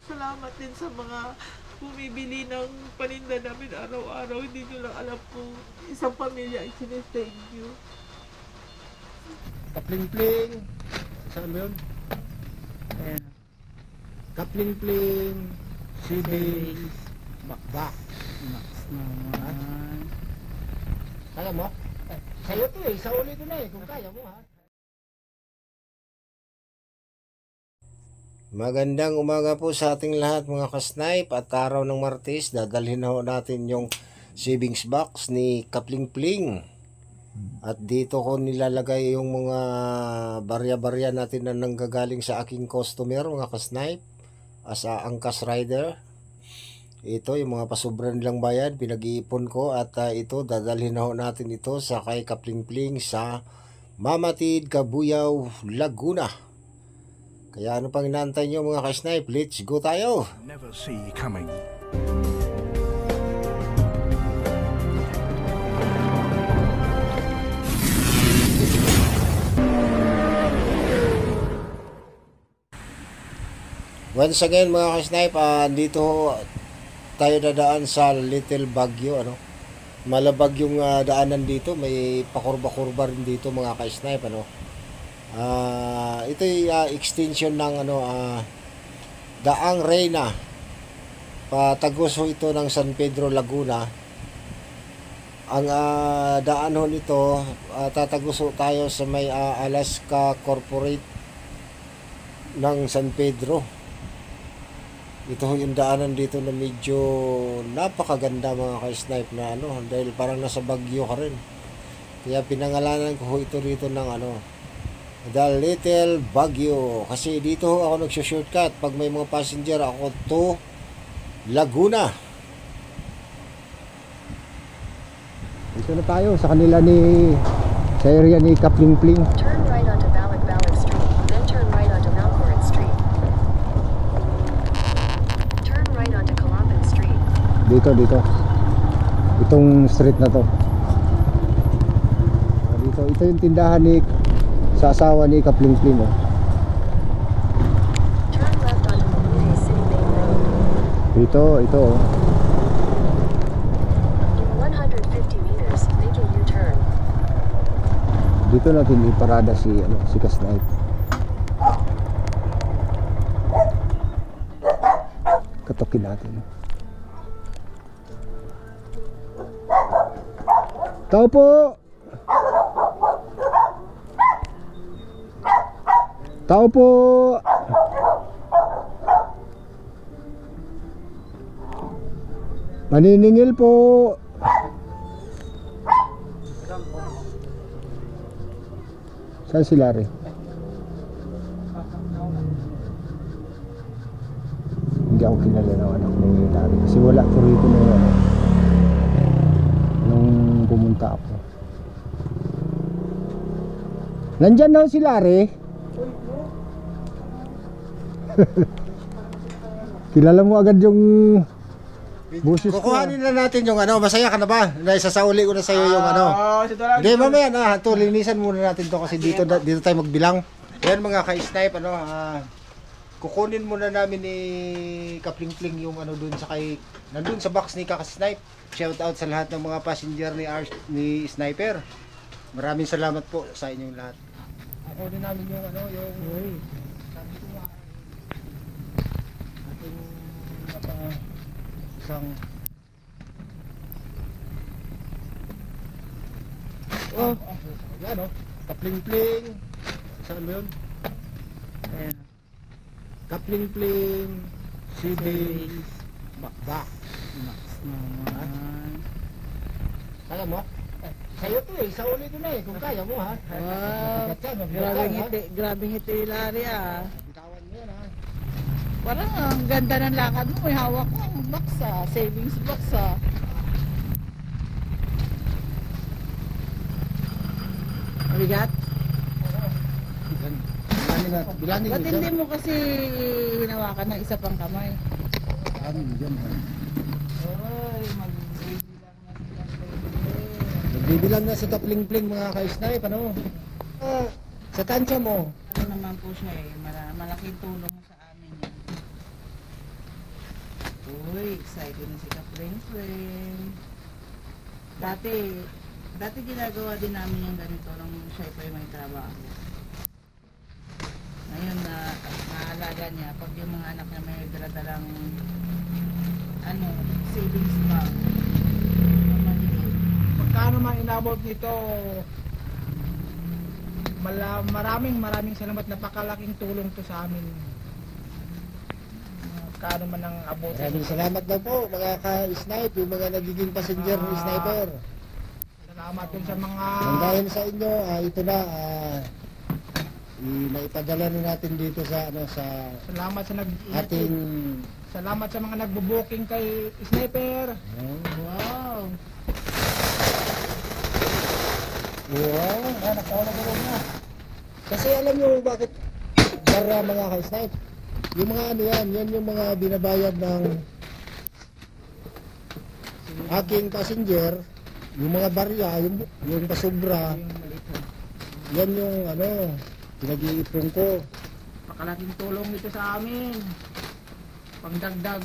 Salamat din sa mga bumibili ng paninda namin araw-araw. Hindi nyo lang alam kung isang pamilya ay thank you. Kapling-pling. Saan ba yun? Ayan. Kapling-pling. Savings. Bakbak. Max naman. Alam mo? Sa'yo to eh. Sa uli ko na eh. Kung kaya mo ha. Magandang umaga po sa ating lahat mga kasnipe. At araw ng Martes, dadalhin na natin yung savings box ni Kapling Pling. At dito ko nilalagay yung mga barya-barya natin na nanggagaling sa aking customer mga kasnipe. As a angkas rider. Ito yung mga pasobra nilang bayad, pinag-iipon ko. At ito, dadalhin na natin ito sa kay Kapling Pling sa Mamatid, Kabuyaw, Laguna. Kaya ano pang inaantay nyo mga ka-snipe? Let's go tayo! Never see coming. Once again mga ka-snipe, dito tayo dadaan sa Little Baguio. Malabag yung daanan dito, may pakurba-kurba rin dito mga ka-snipe. Ito yung extension ng Daang Reyna. Patagos ho ito ng San Pedro, Laguna. Ang daan ho nito, tatagos ho tayo sa may Alaska Corporate ng San Pedro. Ito ho yung daanan dito na medyo napakaganda mga ka-snipe na dahil parang nasa Baguio ka rin. Kaya pinangalanan ko ho ito rito ng The Little Baguio. Kasi dito ako nagsushortcut pag may mga passenger ako to Laguna. Dito na tayo sa kanila sa area ni Kapling Pling. Turn right onto Ballard Street, then turn right onto Mount Hornet Street. Turn right onto Calapan Street. Dito. Itong street na to. Ito yung tindahan sa asawa ni Kapling Pling. Turn left onto Malute City Main Road. Ito. In 150 meters, make a U-turn. Dito natin iparada si Kasnipe. Katokin natin. Tao po. Tao po. Maniningil po. Saan si Larry? Hindi ako kilala ng anak ni Larry kasi wala po rito nung pumunta ako. Nandyan daw si Larry. Kilala mo agad yung boses ko. Kukuhanin na natin yung masaya ka na ba? Isasauli ko na sa'yo yung Hindi mamaya na, linisan muna natin to kasi dito tayo magbilang. Yan mga ka-snipe, kukunin muna namin ni Kapling Pling yung dun sa nandun sa box ni Kaka-Snipe. Shout out sa lahat ng mga passenger ni Sniper. Maraming salamat po sa inyong lahat. Ako din namin yung isang Kapling Pling. Saan ba yun? Ayan. Kapling Pling. Savings. Bakbak. Max naman. Alam mo? Sa'yo to eh. Sa uli ko na eh. Kung kaya mo ha. Wow. Grabe ngiti Larry Bitawan mo yan ha. Parang ang ganda ng lakad mo. May hawak mo ang box savings box Mabigat? Bilangin Ba't hindi mo kasi hinawakan ng isa pang kamay? Nagbibilang na sa Kapling Pling mga ka-snipe. Sa tansya mo. Ano naman po siya malaking tulong sa amin yan. Uy, excited na si Kapring-Pring. Dati ginagawa din namin yung ganito nung siya pa yung may trabaho. Ngayon na naalaga niya, pag yung mga anak niya may daladalang savings bank, maliit. Magkano man inabot nito, maraming salamat, napakalaking tulong to sa amin. Magkano man ang abot. Maraming salamat daw po mga ka-snipe, yung mga nagiging passenger ni sniper. Salamat din sa mga Ang dahil sa inyo, ito na, naipadala na natin dito sa salamat sa ating salamat sa mga nagbo-booking kay Sniper. Wow! wow, nakakalaga na. Kasi alam nyo bakit para mga ka-snipe, yung mga yan yung mga binabayad ng aking passenger, yung mga barya, yung pasobra, yan yung pinag-iipon ko. Napakalaking tulong nito sa amin. Pangdagdag.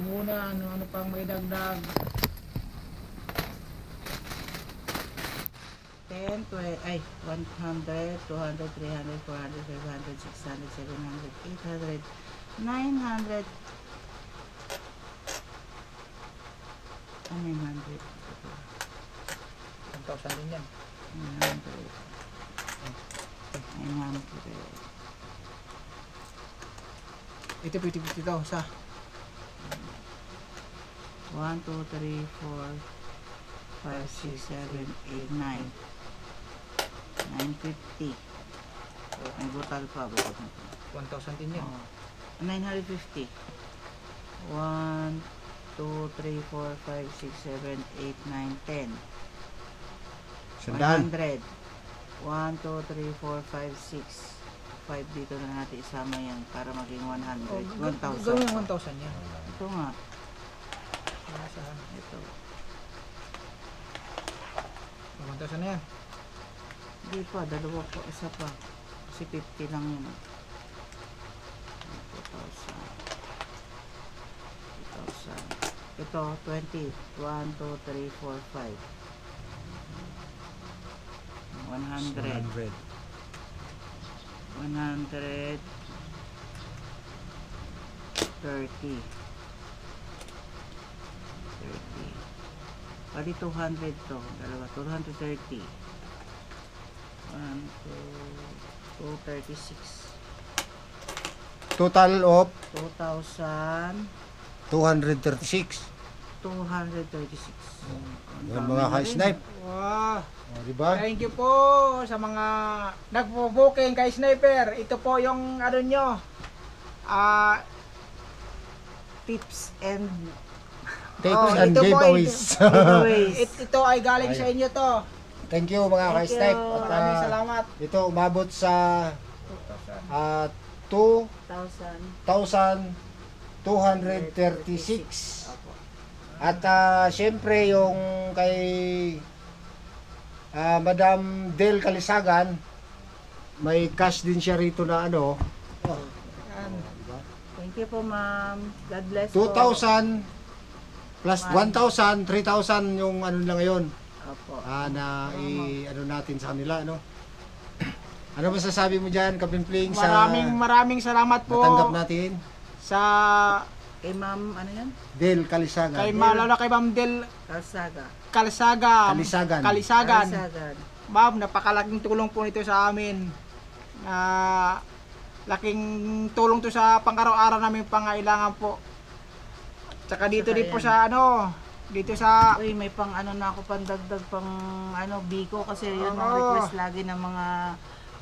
Muna, ano pang may dagdag. 10, 20, 100, 200, 300, 400, 500, 600, 700, 800, 900, 1,000 din yan. 900. Ito 50-50 daw sa 1, 2, 3, 4, 5, 6, 7, 8, 9. 950. May butal pa. 1,000 din yan. 950. 1, 2, 3, 4, 5, 6, 7, 8, 9, 10. Sandaan. 100. 1, 2, 3, 4, 5, 6. 5 dito na natin isama yan para maging 100. 1,000. Gawin 1,000 yan. Ito nga. Sa Ito. 1,000 na yan. Hindi pa. Dalawa pa. Isa pa. Kasi 50 lang yun. 2,000. 2,000. Ito. 20. 1, 2, 3, 4, 5. 100. 130. 30. Bali 200 to. Dalawa. 230. 1, 2, 236. Total of 2,236. 236. Yan mga ka-snipe. Wow. Diba? Thank you po sa mga nagbo-booking kay Sniper. Ito po yung nyo. Tips and Tips and ito po giveaways. giveaways. Ito ay galing sa inyo to. Thank you mga Thank ka-snipe. you. At Maraming salamat. ito umabot sa 1,000. 2,236. At syempre yung kay Madam Del Calisagan, may cash din siya rito na Thank you po, ma'am. God bless po. 2,000 plus 1,000, 3,000 yung na ngayon. Opo. Na natin sa kanila, Ano masasabi mo diyan, Kapling-Pling, sa Maraming salamat po natanggap natin? sa Kay ma'am, ano yan? Del Calisagan. kay Malala kay Ma'am Del Kalsaga. Kalisagan. Kalsagan. Ma'am, napakalaking tulong po nito sa amin. Laking tulong to sa pang-araw-araw namin pangailangan po. Tsaka dito din po sa dito sa Uy, may pang na ako, pandagdag pang biko kasi yun ang Oo. request lagi ng mga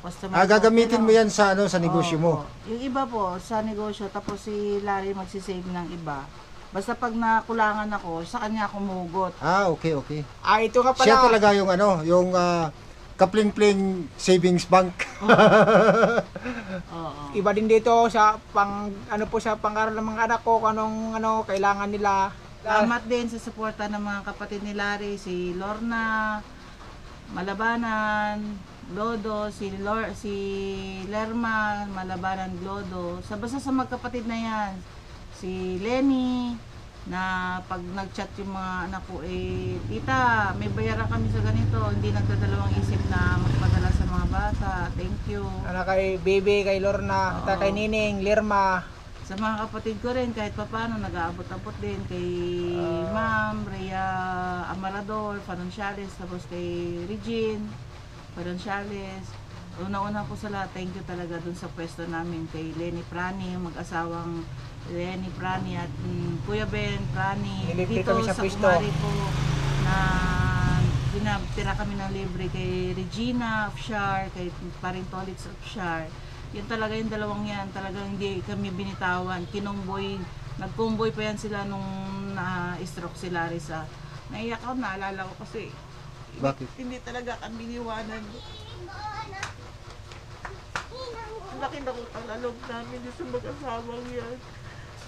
customer. Gagamitin mo yan sa sa negosyo mo. Yung iba po sa negosyo, tapos si Larry magsisave ng iba. Basta pag nakulangan ako, sa kanya ako muhugot. Okay. ito nga pala. Siya talaga yung yung Kapling-Pling Savings Bank. Oo. Iba din dito sa sa pang-aral ng mga anak ko kung anong kailangan nila. Salamat din sa suporta ng mga kapatid ni Larry, si Lorna, Malabanan, Glodo, si Lerma, Malabanan Glodo. Basta sa magkapatid na yan. Si Lenny, na pag nag-chat yung mga anak ko, tita, may bayaran kami sa ganito. Hindi nagdadalawang isip na magpadala sa mga bata. Thank you. Kay Bebe, kay Lorna, at kay Nining, Lirma. Sa mga kapatid ko rin, kahit papaano, nag-aabot-abot din kay Ma'am Rhea Amarador, Fanonciales, tapos kay Regine Fanonciales. Una-una po sa lahat, thank you talaga dun sa pwesto namin kay Lenny Prani, yung mag-asawang Lenny Prani at Kuya Ben Prani. Nilibre Dito kami sa sa pwesto. Kumari po na pinatira kami ng libre kay Regina of Shar, kay Paring Tolitz of Shar. Yun talaga yung dalawang yan, talagang hindi kami binitawan. Kinomboy, nag-comboy pa yan sila nung na-stroke si Larissa. Naiyak ako, naalala ko kasi Bakit? hindi talaga kami iniwanan. Ang laki na kong pangalog namin yung sa mag-asawang yan.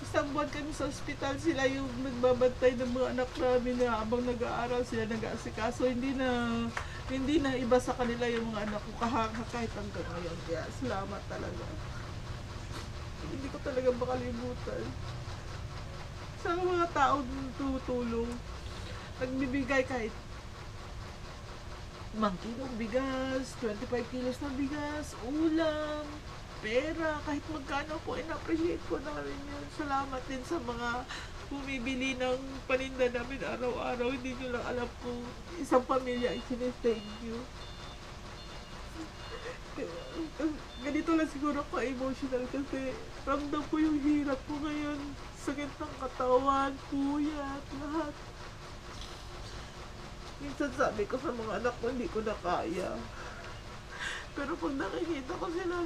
Isang buwan kami sa ospital, sila yung nagbabantay ng mga anak namin na habang nag-aaral sila nag-aasikaso. Hindi na iba sa kanila yung mga anak ko kahit hanggang ngayon. Kaya salamat talaga. Hindi ko talaga makalimutan. Sa mga taong tutulong, nagbibigay kahit 5 kilong bigas, 25 kilos ng bigas, ulam, pera, kahit magkano po, in-appreciate ko na rin yun. Salamat din sa mga bumibili ng paninda namin araw-araw. Hindi nyo lang alam kung isang pamilya ay thank you. Ganito lang siguro ko emotional kasi ramdam ko yung hirap ko ngayon. Sakit ng katawan, puyat, lahat. Minsan sabi ko sa mga anak ko, hindi ko na kaya. Pero pag nakikita ko sila,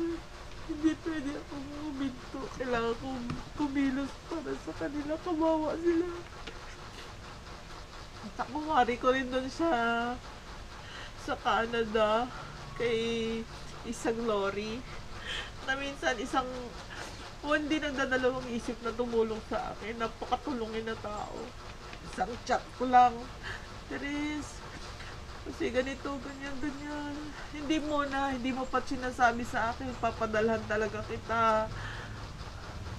hindi pwede akong huminto. Kailangan kong kumilos para sa kanila. Kawawa sila. At kumari ko rin doon sa Canada kay isang lorry na minsan hindi nagdadalawang isip na tumulong sa akin. Napakatulungin na tao. Isang chat ko lang, Teres, kasi ganito, ganyan. Hindi mo pa sinasabi sa akin, papadalhan talaga kita.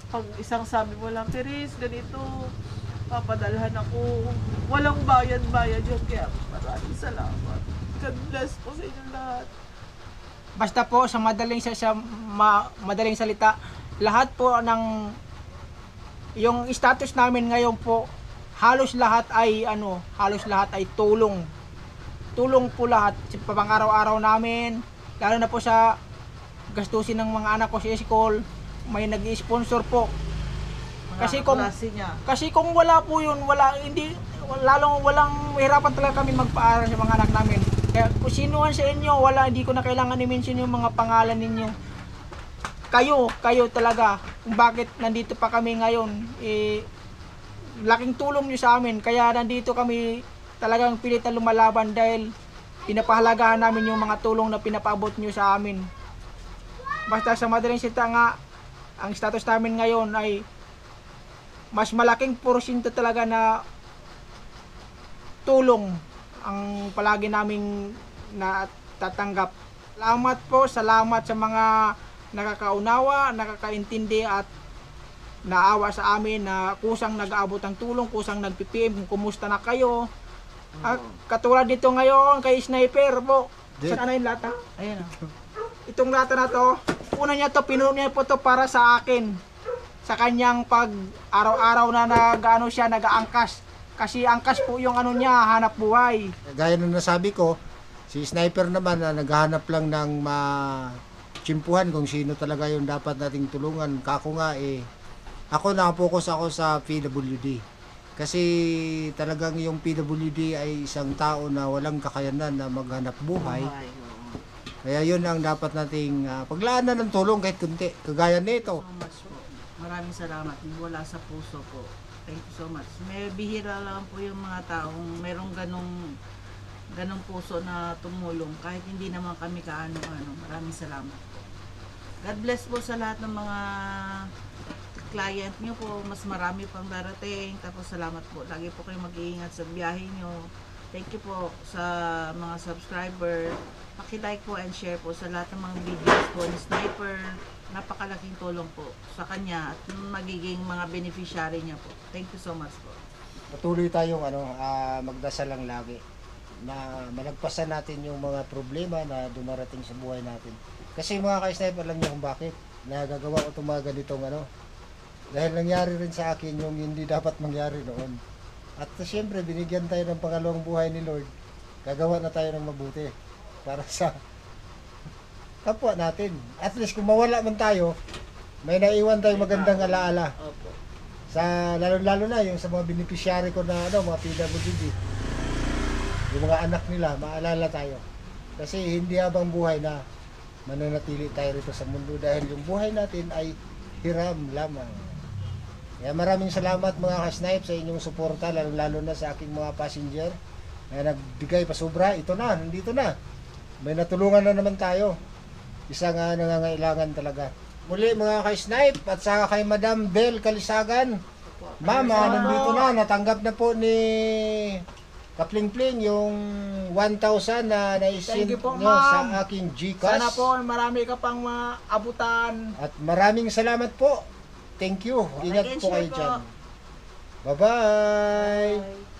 Pag isang sabi mo lang, Teres, ganito, papadalhan ako. Walang bayad yun, kaya maraming salamat. God bless po sa inyo lahat. Basta po sa madaling salita, lahat po ng yung status namin ngayon po, halos lahat ay tulong. Tulong po lahat sa pang-araw-araw namin, lalo na po sa gastusin ng mga anak ko sa school, may nag-i-sponsor po. Kasi kung wala po yun, walang mahirapan talaga kami magpaaral sa mga anak namin. Kaya kung sinuhan sa inyo, hindi ko na kailangan i-mention yung mga pangalan ninyo. Kayo talaga, kung bakit nandito pa kami ngayon, laking tulong nyo sa amin. Kaya nandito kami talagang pilit na lumalaban dahil pinapahalagahan namin yung mga tulong na pinapaabot nyo sa amin. Basta sa madaling salita nga, ang status namin ngayon ay mas malaking porsyento talaga na tulong ang palagi naming natatanggap. Salamat sa mga nakakaunawa, nakakaintindi at naawa sa amin na kusang nag-aabot ng tulong, kusang nag-PPM kung kumusta na kayo. Katulad dito ngayon kay Sniper po. Saan na yung lata? Ayan. Itong lata na to, una niya to, pinuno niya po to para sa akin. Sa kanyang pag araw-araw na nag-aangkas. Kasi angkas po yung hanap buhay. Gaya ng nasabi ko, si Sniper naman na naghahanap lang ng chimpuhan kung sino talaga yung dapat nating tulungan. Ako nga ako nakapokus ako sa PWD. Kasi talagang yung PWD ay isang tao na walang kakayanan na maghanap buhay. Kaya yun ang dapat nating paglaanan ng tulong kahit kunti. Kagaya nito. So much po. Maraming salamat. Wala sa puso po. Thank you so much. May bihira lang po yung mga taong merong ganong puso na tumulong. Kahit hindi naman kami kaano-ano. Maraming salamat po. God bless po sa lahat ng mga client nyo po. Mas marami pang darating. Tapos salamat po. Lagi po kayo mag-iingat sa biyahe nyo. Thank you po sa mga subscriber. Paki-like po and share po sa lahat ng mga videos po ni Sniper. Napakalaking tulong po sa kanya at magiging mga beneficiary niya po. Thank you so much po. Patuloy tayong magdasal lang lagi na malagpasan natin yung mga problema na dumarating sa buhay natin. Kasi mga ka-sniper, alam niyo kung bakit nagagawa ko itong mga ganitong dahil nangyari rin sa akin yung hindi dapat mangyari noon. At siyempre, binigyan tayo ng pangalawang buhay ni Lord. Gagawa na tayo ng mabuti para sa kapwa natin. At least kung mawala man tayo, may naiwan tayong magandang alaala. Opo. Sa lalo na yung sa mga beneficiary ko na mga PWD. Yung mga anak nila, maalala tayo. Kasi hindi habang buhay na mananatili tayo rito sa mundo dahil yung buhay natin ay hiram lamang. Kaya maraming salamat mga ka-snipe sa inyong suporta, lalo na sa aking mga passenger na nagbigay pa sobra. Ito na, nandito na. May natulungan na naman tayo. Isang nangangailangan talaga. Muli mga ka-snipe at saka kay Madam Bel Kalisagan. Mama, nandito na. Natanggap na po ni Kapling-pling yung 1,000 na naisend Thank you po, nyo ma'am. sa aking GCash. Sana po marami ka pang maabutan. At maraming salamat po. Thank you. Ingat Like and po share kayo po. dyan. Bye-bye. Bye.